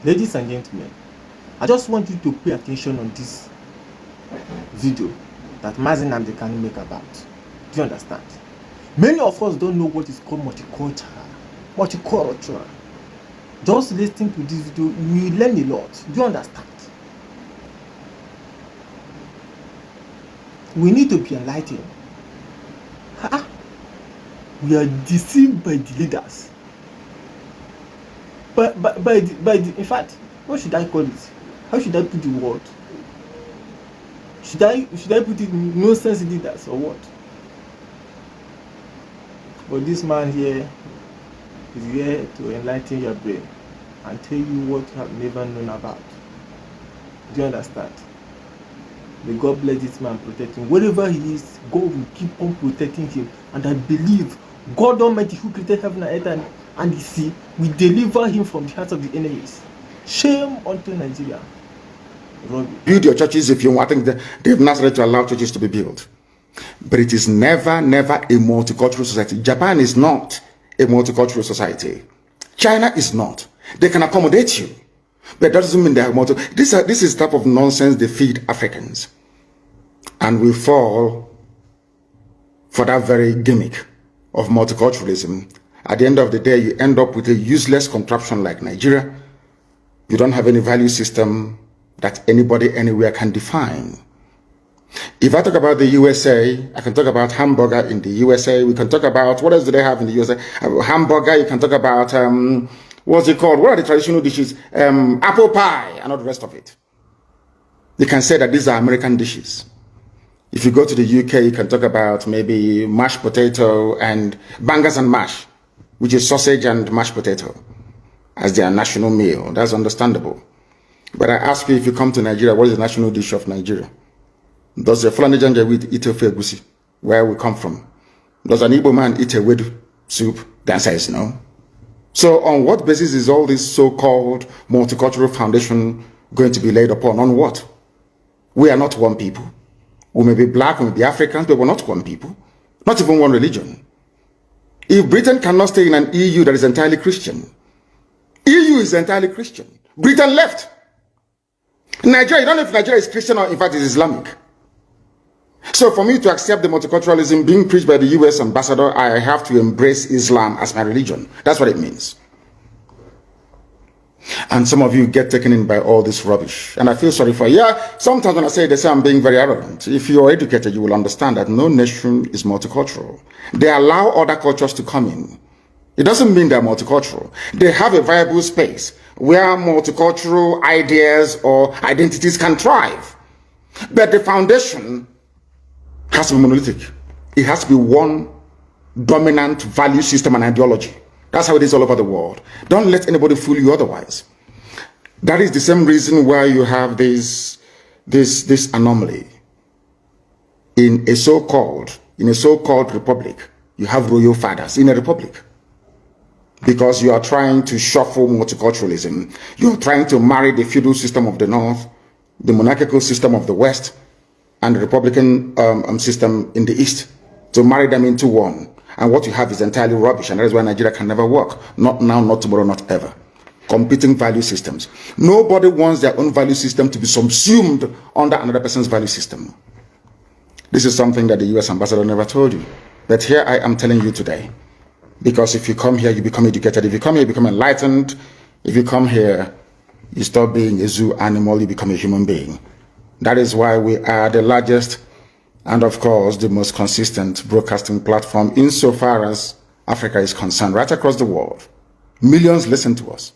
Ladies and gentlemen, I just want you to pay attention on this video that Mazi nnamdi Kanu make about. Do you understand? Many of us don't know what is called multicultural. Just listening to this video, you will learn a lot. Do you understand? We need to be enlightened. We are deceived by the leaders. In fact, what should I call it? How should I put the word? Should I put it in nonsense leaders or what? But this man here is here to enlighten your brain and tell you what you have never known about. Do you understand? May God bless this man, protect him. Wherever he is, God will keep on protecting him. And I believe God Almighty, who created heaven and earth and the sea, will deliver him from the hands of the enemies. Shame unto Nigeria. Build your churches if you want. I think they've not started to allow churches to be built. But it is never, never a multicultural society. Japan is not a multicultural society. China is not. They can accommodate you. But that doesn't mean they are This is the type of nonsense they feed Africans. And we fall for that very gimmick of multiculturalism. At the end of the day, you end up with a useless contraption like Nigeria. You don't have any value system that anybody anywhere can define. If I talk about the USA, I can talk about hamburger in the USA. We can talk about, what else do they have in the USA? Hamburger, you can talk about, what's it called? What are the traditional dishes? Apple pie and all the rest of it. You can say that these are American dishes. If you go to the UK, you can talk about maybe mashed potato and bangers and mash, which is sausage and mashed potato as their national meal. That's understandable. But I ask you, if you come to Nigeria, what is the national dish of Nigeria? Does a Fulani Janjaweed eat ofe egusi, where we come from? Does an Igbo man eat a wedu soup? The answer is no. So on what basis is all this so-called multicultural foundation going to be laid upon? On what? We are not one people. We may be black, we may be Africans, but we're not one people. Not even one religion. If Britain cannot stay in an EU that is entirely Christian, EU is entirely Christian. Britain left. Nigeria, you don't know if Nigeria is Christian or in fact is Islamic. So for me to accept the multiculturalism being preached by the US ambassador, I have to embrace Islam as my religion. That's what it means. And some of you get taken in by all this rubbish. And I feel sorry for you. Yeah, sometimes when I say this, I'm being very arrogant. If you are educated, you will understand that no nation is multicultural. They allow other cultures to come in. It doesn't mean they're multicultural. They have a viable space where multicultural ideas or identities can thrive. But the foundation has to be monolithic. It has to be one dominant value system and ideology. That's how it is all over the world. Don't let anybody fool you otherwise. That is the same reason why you have this anomaly. In a so-called republic, you have royal fathers in a republic. Because you are trying to shuffle multiculturalism. You are trying to marry the feudal system of the north, the monarchical system of the west, and the republican system in the east, to marry them into one. And what you have is entirely rubbish, and that is why Nigeria can never work. Not now, not tomorrow, not ever. Competing value systems. Nobody wants their own value system to be subsumed under another person's value system. This is something that the US ambassador never told you. But here I am telling you today. Because if you come here, you become educated. If you come here, you become enlightened. If you come here, you stop being a zoo animal, you become a human being. That is why we are the largest and, of course, the most consistent broadcasting platform insofar as Africa is concerned, right across the world. Millions listen to us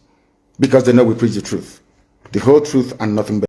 because they know we preach the truth, the whole truth and nothing but